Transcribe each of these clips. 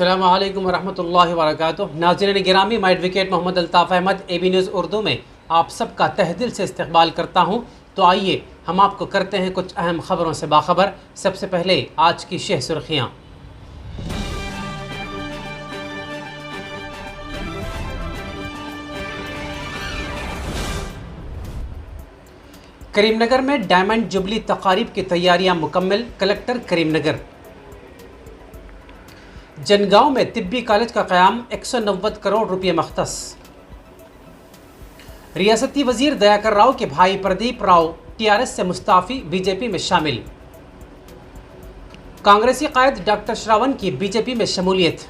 अस्सलामु अलैकुम वरहमतुल्लाहि वबरकातुहू। नाज़रीन गिरामी, मैं advocate Mohammad Altaf Ahmed AB news Urdu में आप सबका तहे दिल से इस्तकबाल करता हूँ। तो आइए हम आपको करते हैं कुछ अहम खबरों से बाखबर। सबसे पहले आज की शह सुर्खियाँ। करीमनगर में डायमंड जुबली तकारीब की तैयारियां मुकम्मल, कलेक्टर करीमनगर। जनगांव में तिब्बी कॉलेज का क़याम, 190 करोड़ रुपये मख्तस। रियासती वजीर दयाकर राव के भाई प्रदीप राव TRS से मुस्ताफ़ी, बीजेपी में शामिल। कांग्रेसी कायद डॉक्टर श्रावण की बीजेपी में शमूलियत।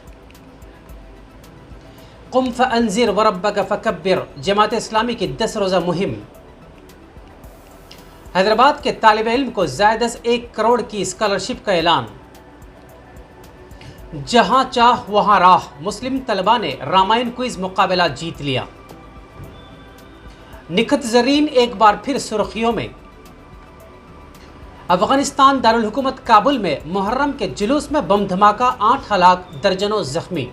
कुम फ़अंज़िर वरब्बक फ़कब्बिर, जमात इस्लामी की 10 रोज़ा मुहिम। हैदराबाद के तालिब इल्म को ज़ायदस 1 करोड़ की स्कॉलरशिप का ऐलान। जहां चाह वहां राह, मुस्लिम तलबा ने रामायण क्विज मुकाबला जीत लिया। निखत ज़रीन एक बार फिर सुर्खियों में। अफगानिस्तान दारुल हुकूमत काबुल में मुहर्रम के जुलूस में बम धमाका, 8 हलाक, दर्जनों जख्मी।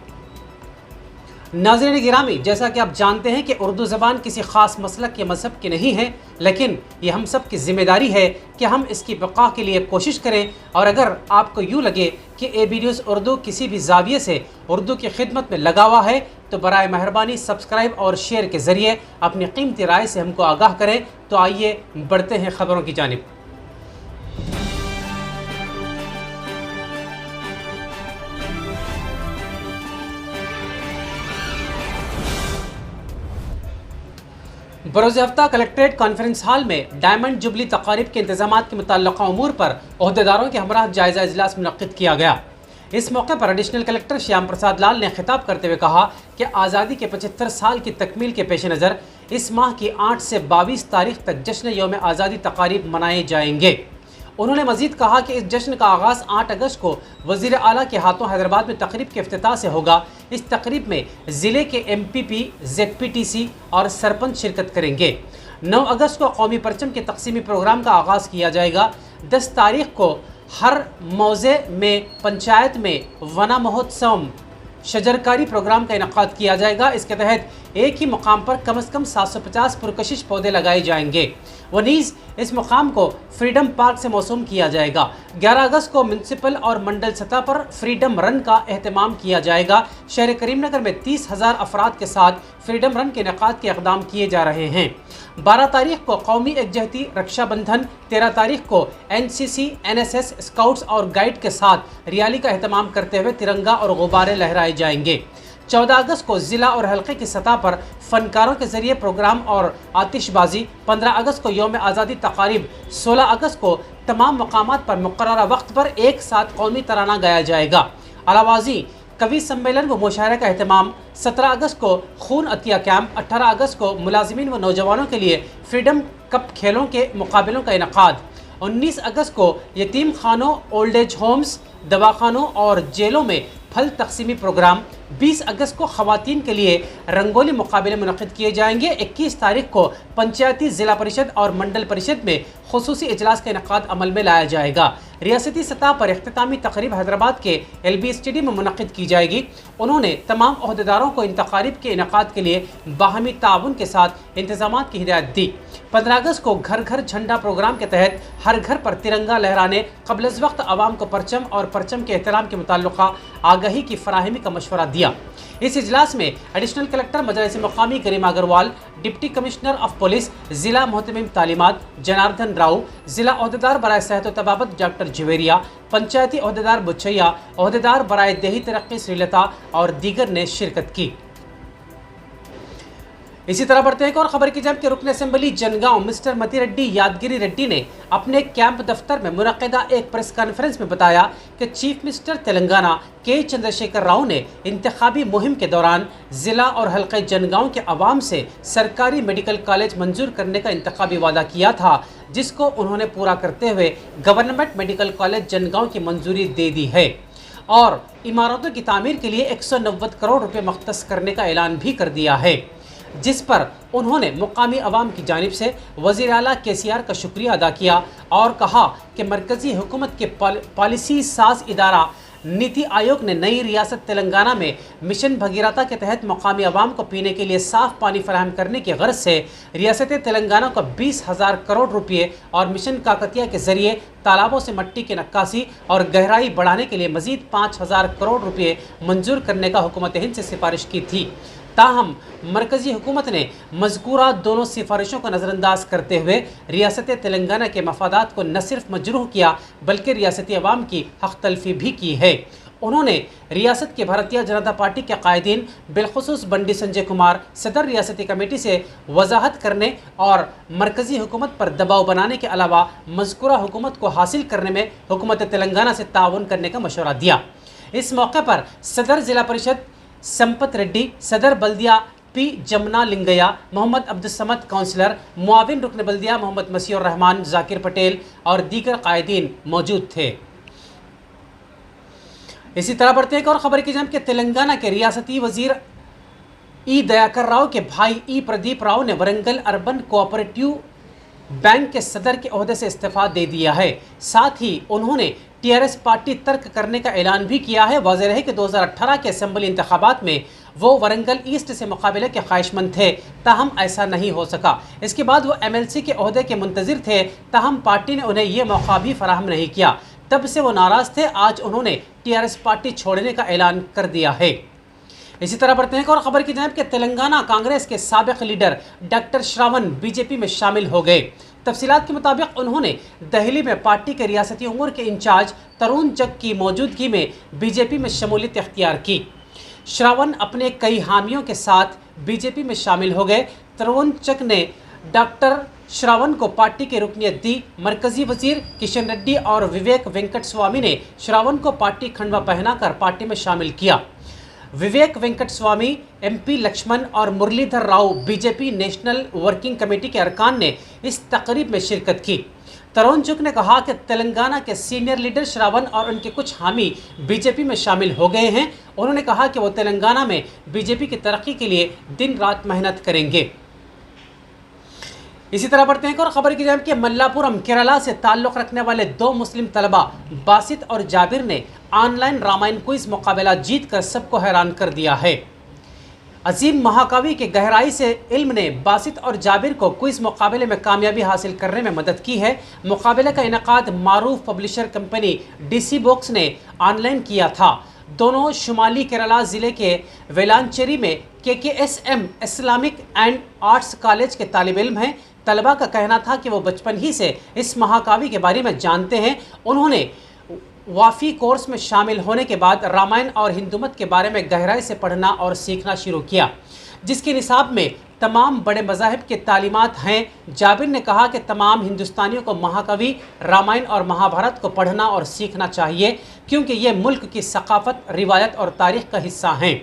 नाज़रीन गिरामी, जैसा कि आप जानते हैं कि उर्दू ज़बान किसी ख़ास मसलक या मज़हब की नहीं है, लेकिन ये हम सब की ज़िम्मेदारी है कि हम इसकी बक़ा के लिए कोशिश करें। और अगर आपको यूँ लगे कि AB न्यूज़ उर्दू किसी भी ज़ाविये से उर्दू की खिदमत में लगा हुआ है, तो बराए मेहरबानी सब्सक्राइब और शेयर के ज़रिए अपनी कीमती राय से हमको आगाह करें। तो आइए बढ़ते हैं ख़बरों की जानिब। बरोज़ हफ्ता कलेक्ट्रेट कॉन्फ्रेंस हॉल में डायमंड जुबली तकारीब के इंतजामात के मुताल्लिक़ा उमूर पर ओहदेदारों के हमरा जायज़ा इजलास मुनक़्क़िद किया गया। इस मौके पर एडिशनल कलेक्टर श्याम प्रसाद लाल ने खिताब करते हुए कहा कि आज़ादी के 75 साल की तकमील के पेश नज़र इस माह की 8 से 22 तारीख तक जश्न यौम आज़ादी तकारीब मनाए जाएंगे। उन्होंने मजीद कहा कि इस जश्न का आगाज़ 8 अगस्त को वज़ीर आला के हाथों हैदराबाद में तकरीब के इफ्तिताह से होगा। इस तकरीब में ज़िले के MPP, ZPTC और सरपंच शिरकत करेंगे। 9 अगस्त को कौमी परचम के तकसीमी प्रोग्राम का आगाज़ किया जाएगा। 10 तारीख को हर मौज़े में पंचायत में वना महोत्सव शजरकारी प्रोग्राम का इनक़ाद किया जाएगा। इसके तहत एक ही मुकाम पर कम से कम 750 पुरकशिश पौधे लगाए जाएंगे। वनीज़ इस मुकाम को फ्रीडम पार्क से मौसूम किया जाएगा। 11 अगस्त को म्यूनसिपल और मंडल सतह पर फ्रीडम रन का एहतमाम किया जाएगा। शहर करीमनगर में 30,000 अफराद के साथ फ्रीडम रन के इनेकाद के इक़दाम किए जा रहे हैं। 12 तारीख को कौमी एकजहती रक्षाबंधन, 13 तारीख को NCC, NSS, स्काउट्स और गाइड के साथ रियाली का एहतमाम करते हुए तिरंगा और गुब्बारे लहराए जाएंगे। 14 अगस्त को ज़िला और हल्के की सतह पर फ़नकारों के ज़रिए प्रोग्राम और आतिशबाजी। 15 अगस्त को यौम आज़ादी तकारीब। 16 अगस्त को तमाम मकामात पर मुक़र्ररा वक्त पर एक साथ कौमी तराना गाया जाएगा। अलावाज़ी कवि सम्मेलन व मुशायरा का अहतमाम। 17 अगस्त को खून अतिया कैंप। 18 अगस्त को मुलाजिमीन व नौजवानों के लिए फ्रीडम कप खेलों के मुकाबलों का इनक़ाद। 19 अगस्त को यतीम खानों, ओल्ड एज होम्स, दवाखानों और जेलों में फल तकसीमी प्रोग्राम। 20 अगस्त को ख़वातीन के लिए रंगोली मुकाबले मुनक़्क़िद किए जाएंगे। 21 तारीख को पंचायती ज़िला परिषद और मंडल परिषद में खुसूसी इजलास का इनक़ाद अमल में लाया जाएगा। रियासती सतह पर इख्तितामी तक़रीब हैदराबाद के LB स्टेडियम में मुनक़्क़िद की जाएगी। उन्होंने तमाम ओहदेदारों को इन तक़ारीब के इनक़ाद के लिए बाहमी ताउन के साथ इंतज़ामात की हिदायत दी। 15 अगस्त को घर घर झंडा प्रोग्राम के तहत हर घर पर तिरंगा लहराने, क़ब्ल वक्त आवाम को परचम और परचम के एहतराम के मुताल्लिक़ आगाही की फराहमी का मशवरा दिया। इस इजलास में एडिशनल कलेक्टर मजलिस मुक़ामी Garima Agarwal, deputy commissioner of police, ज़िला मोहतमिम तालीमात जनार्दन राव, ज़िला ओहदेदार बराए सेहत व तबाबत डॉक्टर जवेरिया, पंचायती ओहदेदार बुचैया, ओहदेदार बराए देही तरक्की श्रीलता और दीगर ने शिरकत की। इसी तरह बढ़ते हैं एक और खबर की जानिब के रुकन असेंबली जनगांव मिस्टर मती रेड्डी यादगिरी रेड्डी ने अपने कैंप दफ्तर में मुनक़्क़िदा एक प्रेस कॉन्फ्रेंस में बताया कि चीफ मिनिस्टर तेलंगाना के चंद्रशेखर राव ने इंतखाबी मुहिम के दौरान ज़िला और हल्के जनगांव के अवाम से सरकारी मेडिकल कॉलेज मंजूर करने का इंतखाबी वादा किया था, जिसको उन्होंने पूरा करते हुए गवर्नमेंट मेडिकल कॉलेज जनगांव की मंजूरी दे दी है और इमारतों की तामीर के लिए 190 करोड़ रुपये मख्तस करने का ऐलान भी कर दिया है, जिस पर उन्होंने मुकामी अवाम की जानिब से वज़ीर आला KCR का शुक्रिया अदा किया और कहा कि मरकज़ी हुकूमत के पॉलिसी साज इदारा नीति आयोग ने नई रियासत तेलंगाना में मिशन भगीरथा के तहत मकामी आवाम को पीने के लिए साफ पानी फराहम करने की गर्ज से रियासत तेलंगाना को 20,000 करोड़ रुपये और मिशन काकतिया के जरिए तालाबों से मट्टी की नक्काशी और गहराई बढ़ाने के लिए मजीद 5,000 करोड़ रुपये मंजूर करने का हुकूमत हिंद से सिफारिश की थी। ताहम मरकजी हुकूमत ने मज़कूरा दोनों सिफारिशों को नज़रअंदाज करते हुए रियासत तेलंगाना के मफादात को न सिर्फ मजरूह किया बल्कि रियासती अवाम की हक तलफी भी की है। उन्होंने रियासत के भारतीय जनता पार्टी के कायदीन बिलखुसूस बंडी संजय कुमार सदर रियासती कमेटी से वजाहत करने और मरकजी हुकूमत पर दबाव बनाने के अलावा मज़कूरा हुकूमत को हासिल करने में हुकूमत तेलंगाना से ताउन करने का मशवरा दिया। इस मौके पर सदर जिला परिषद संपत रेड्डी, सदर बल्दिया पी जमुना लिंगया, मोहम्मद अब्दुल समद काउंसलर, मुआविन रुकन बल्दिया मोहम्मद मसीहुर रहमान, जाकिर पटेल और दीगर कायदीन मौजूद थे। इसी तरह बढ़ते एक और खबर की जानिब के तेलंगाना के रियासती वजीर ई दयाकर राव के भाई ई प्रदीप राव ने वरंगल अर्बन कोऑपरेटिव बैंक के सदर के ओहदे से इस्तीफा दे दिया है। साथ ही उन्होंने टीआरएस पार्टी तर्क करने का ऐलान भी किया है। वाज़ेह है कि 2018 के असेंबली इंतखाबात में वो वरंगल ईस्ट से मुकाबले के ख्वाहिशमंद थे, ताहम ऐसा नहीं हो सका। इसके बाद वो एमएलसी के ओहदे के मुंतजिर थे, ताहम पार्टी ने उन्हें यह मौका भी फराहम नहीं किया। तब से वो नाराज़ थे। आज उन्होंने टीआरएस पार्टी छोड़ने का ऐलान कर दिया है। इसी तरह बढ़ते हैं और खबर की जानिब के तेलंगाना कांग्रेस के साबिक लीडर डॉक्टर श्रावण बीजेपी में शामिल हो गए। तफसीलात के मुताबिक उन्होंने दिल्ली में पार्टी के रियासती उमूर के इंचार्ज तरुण चक की मौजूदगी में बीजेपी में शमूलियत इख्तियार की। श्रावण अपने कई हामियों के साथ बीजेपी में शामिल हो गए। तरुण चक ने डॉक्टर श्रावण को पार्टी की रुकनियत दी। मरकजी वजीर किशन रेड्डी और विवेक वेंकट स्वामी ने श्रावण को पार्टी खंडवा पहनाकर पार्टी में शामिल किया। विवेक वेंकट स्वामी, एमपी लक्ष्मण और Muralidhar Rao BJP national working committee के अरकान ने इस तकरीब में शिरकत की। तरुण चुग ने कहा कि तेलंगाना के सीनियर लीडर श्रावण और उनके कुछ हामी बीजेपी में शामिल हो गए हैं। उन्होंने कहा कि वो तेलंगाना में बीजेपी की तरक्की के लिए दिन रात मेहनत करेंगे। इसी तरह बढ़ते हैं और खबर की जानिब कि मल्लापुरम केरला से ताल्लुक़ रखने वाले 2 मुस्लिम तलबा बासित और जाबिर ने ऑनलाइन रामायण क्विज मुकाबला जीतकर सबको हैरान कर दिया है। अजीम महाकावी के गहराई से इल्म ने बासित और जाबिर को क्विज मुकाबले में कामयाबी हासिल करने में मदद की है। मुकाबले का इनेकाद मारूफ पब्लिशर कंपनी डीसी बुक्स ने ऑनलाइन किया था। दोनों शुमाली केरला ज़िले के वेलांचेरी में KKSM Islamic and arts college के तालिब इल्म हैं। तलबा का कहना था कि वो बचपन ही से इस महाकाव्य के बारे में जानते हैं। उन्होंने वाफ़ी कोर्स में शामिल होने के बाद रामायण और हिंदू मत के बारे में गहराई से पढ़ना और सीखना शुरू किया, जिसके निसाब में तमाम बड़े मज़ाहिब के तालीमात हैं। जाबिर ने कहा कि तमाम हिंदुस्तानियों को महाकवि, रामायण और महाभारत को पढ़ना और सीखना चाहिए, क्योंकि ये मुल्क की सकाफ़त, रिवायत और तारीख़ का हिस्सा हैं।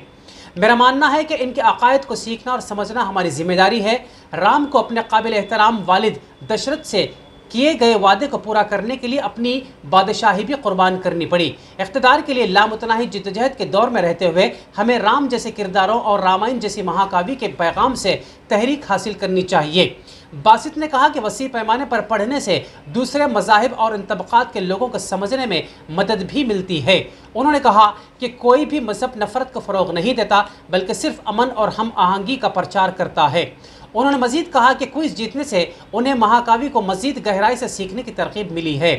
मेरा मानना है कि इनके अकायद को सीखना और समझना हमारी जिम्मेदारी है। राम को अपने काबिल एहतराम वालिद दशरथ से किए गए वादे को पूरा करने के लिए अपनी बादशाही भी कुर्बान करनी पड़ी। इख्तिदार के लिए लामुतनाही जिद्दोजहद के दौर में रहते हुए हमें राम जैसे किरदारों और रामायण जैसी महाकाव्य के पैगाम से तहरीक हासिल करनी चाहिए। बासित ने कहा कि वसी पैमाने पर पढ़ने से दूसरे मज़ाहिब और इन तबक़ात के लोगों को समझने में मदद भी मिलती है। उन्होंने कहा कि कोई भी मज़हब नफ़रत को फ़रोग़ नहीं देता, बल्कि सिर्फ अमन और हम आहंगी का प्रचार करता है। उन्होंने मज़ीद कहा कि क्विज़ जीतने से उन्हें महाकाव्य को मज़ीद गहराई से सीखने की तरकीब मिली है।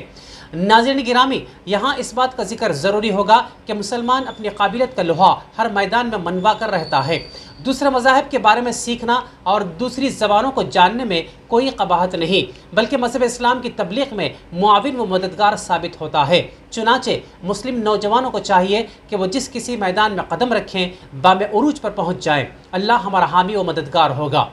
नाज़रीन गिरामी, यहाँ इस बात का जिक्र ज़रूरी होगा कि मुसलमान अपनी काबिलियत का लोहा हर मैदान में मनवा कर रहता है। दूसरे मज़ाहिब के बारे में सीखना और दूसरी ज़बानों को जानने में कोई कबाहत नहीं, बल्कि मज़हब इस्लाम की तबलीग में मुआविन व मददगार साबित होता है। चुनाचे मुस्लिम नौजवानों को चाहिए कि वो जिस किसी मैदान में कदम रखें, बामे उरूज पर पहुँच जाएँ। अल्लाह हमारा हामी व मददगार होगा।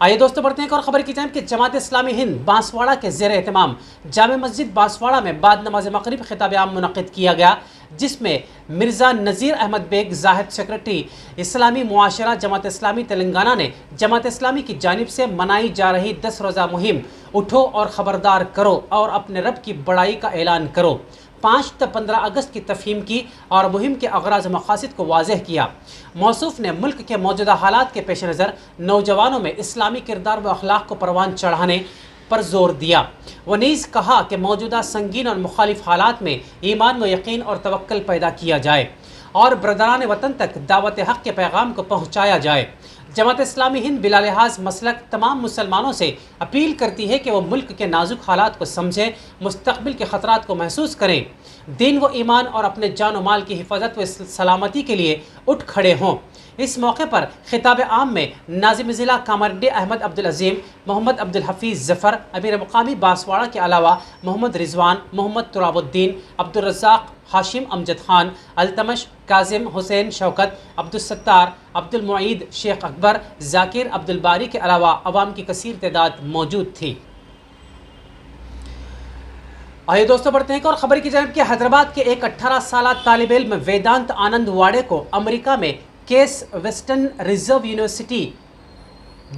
आइए दोस्तों बढ़ते हैं और ख़बर की जानिब कि जमात इस्लामी हिंद बांसवाड़ा के ज़ेर एहतमाम जामे मस्जिद बांसवाड़ा में बाद नमाज मग़रिब खिताब आम मुनक़िद किया गया, जिसमें मिर्ज़ा नज़ीर अहमद बेग ज़ाहिद सेक्रेटरी इस्लामी मुआशरा जमात इस्लामी तेलंगाना ने जमात इस्लामी की जानिब से मनाई जा रही 10 रोज़ा मुहिम उठो और ख़बरदार करो और अपने रब की बड़ाई का ऐलान करो 5 से 15 अगस्त की तफ़हीम की और मुहिम के अगराज मक़ासिद को वाज़ेह किया। मौसूफ़ ने मुल्क के मौजूदा हालात के पेश नज़र नौजवानों में इस्लामी किरदार व अखलाक को परवान चढ़ाने, पर जोर दिया। वह नीज़ कहा कि मौजूदा संगीन और मुखालिफ हालात में ईमान व यकीन और तवक्कल पैदा किया जाए और ब्रदरान वतन तक दावत हक़ के पैगाम को पहुँचाया जाए। जमात इस्लामी हिंद बिला लिहाज मसलक तमाम मुसलमानों से अपील करती है कि वह मुल्क के नाजुक हालात को समझें, मुस्तक़बिल के ख़तरात को महसूस करें, दीन व ईमान और अपने जान व माल की हिफाजत व सलामती के लिए उठ खड़े हों। इस मौके पर खिताब आम में नाज़िम ज़िला कामरडी अहमद अब्दुल अज़ीम, मोहम्मद अब्दुल हफ़ीज़ ज़फ़र, अमीर मुक़ामी बांसवाड़ा के अलावा मोहम्मद रिजवान, मोहम्मद तुराबुद्दीन, अब्दुल रज़्ज़ाक़, हाशिम अमजद खान, अल्तमश, काजिम, हुसैन शौकत, अब्दुल सत्तार, अब्दुल मुईद, शेख अकबर, जाकिर, अब्दुल बारी के अलावा अवाम की कसीर तादाद मौजूद थी। आइए दोस्तों बढ़ते हैं और ख़बर की जानिब कि हैदराबाद के एक 18 साल तालिब इल्म वेदांत आनंद वाड़े को अमेरिका में case western reserve university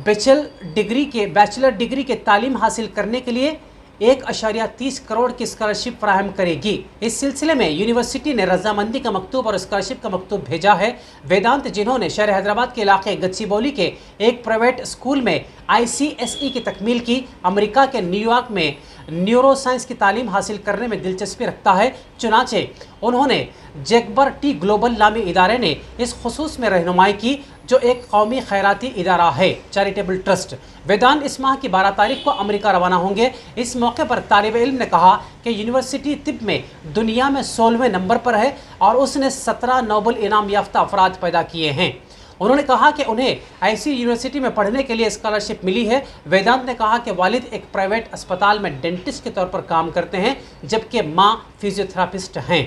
bachelor degree के तालीम हासिल करने के लिए 1.30 करोड़ की स्कॉलरशिप फराहम करेगी। इस सिलसिले में यूनिवर्सिटी ने रजामंदी का मकतूब और स्कॉलरशिप का मकतूब भेजा है। वेदांत, जिन्होंने शहर हैदराबाद के इलाके गच्चीबौली के एक प्राइवेट स्कूल में ICSE की तकमील की, अमेरिका के न्यूयॉर्क में न्यूरो साइंस की तालीम हासिल करने में दिलचस्पी रखता है। चुनाचे उन्होंने जैकबर टी ग्लोबल नामी इदारे ने इस खुसूस में रहनुमाई की, जो एक कौमी खैराती इदारा है, चैरिटेबल ट्रस्ट। वेदांत इस माह की 12 तारीख को अमेरिका रवाना होंगे। इस मौके पर तालिब इल्म ने कहा कि यूनिवर्सिटी तिब में दुनिया में 16वें नंबर पर है और उसने 17 नोबल इनाम याफ्ता अफराद पैदा किए हैं। उन्होंने कहा कि उन्हें ऐसी यूनिवर्सिटी में पढ़ने के लिए स्कॉलरशिप मिली है। वेदांत ने कहा कि वालिद एक प्राइवेट अस्पताल में डेंटिस्ट के तौर पर काम करते हैं, जबकि माँ फिजियोथेरापिस्ट हैं।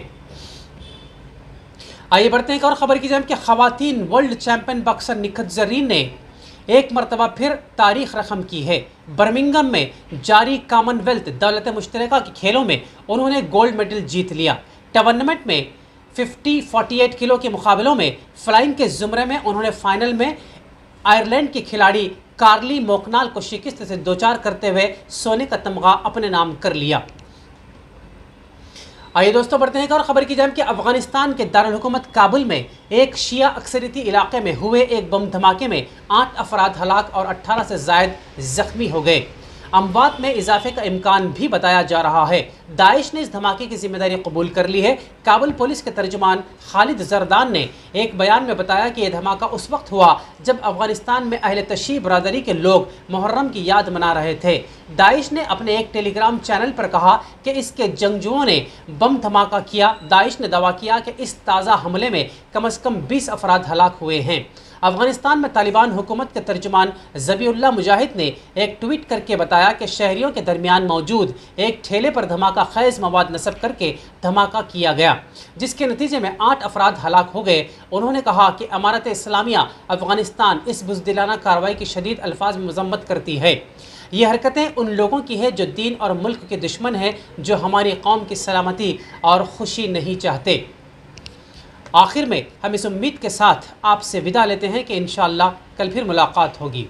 आइए बढ़ते हैं और ख़बर की जानिब कि ख़वातीन world champion boxer Nikhat Zareen ने एक मरतबा फिर तारीख रकम की है। बर्मिंघम में जारी कॉमनवेल्थ दौलत मुश्तरका के खेलों में उन्होंने गोल्ड मेडल जीत लिया। टूर्नामेंट में 50-48 किलो के मुकाबलों में फ्लाइंग के ज़ुमरे में उन्होंने फाइनल में आयरलैंड की खिलाड़ी कार्ली मोकनाल को शिकस्त से 2-4 करते हुए सोने का तमगा अपने नाम कर लिया। आइए दोस्तों बढ़ते हैं और ख़बर की जानिब कि अफ़गानिस्तान के दारुल हुकूमत काबुल में एक शिया अक्सरियती इलाके में हुए एक बम धमाके में 8 अफराद हलाक और 18 से ज़ायद ज़ख्मी हो गए। अमवात में इजाफे का इम्कान भी बताया जा रहा है। दाइश ने इस धमाके की जिम्मेदारी कबूल कर ली है। काबुल पुलिस के तर्जुमान खालिद जरदान ने एक बयान में बताया कि यह धमाका उस वक्त हुआ जब अफगानिस्तान में अहले तशी बरादरी के लोग मुहर्रम की याद मना रहे थे। दाइश ने अपने एक टेलीग्राम चैनल पर कहा कि इसके जंगजुओं ने बम धमाका किया। दाइश ने दावा किया कि इस ताज़ा हमले में कम से कम 20 अफराद हलाक हुए हैं। अफगानिस्तान में तालिबान हुकूमत के तर्जुमान ज़बीउल्लाह मुजाहिद ने एक ट्वीट करके बताया कि शहरियों के दरमियान मौजूद एक ठेले पर धमाका खैज़ मवाद नस्ब करके धमाका किया गया, जिसके नतीजे में 8 अफराद हलाक हो गए। उन्होंने कहा कि अमारत इस्लामिया अफगानिस्तान इस बुज़दिलाना कार्रवाई की शदीद अल्फाज में मज़म्मत करती है। ये हरकतें उन लोगों की है जो दीन और मुल्क के दुश्मन हैं, जो हमारी कौम की सलामती और खुशी नहीं चाहते। आखिर में हम इस उम्मीद के साथ आपसे विदा लेते हैं कि इंशाअल्लाह कल फिर मुलाकात होगी।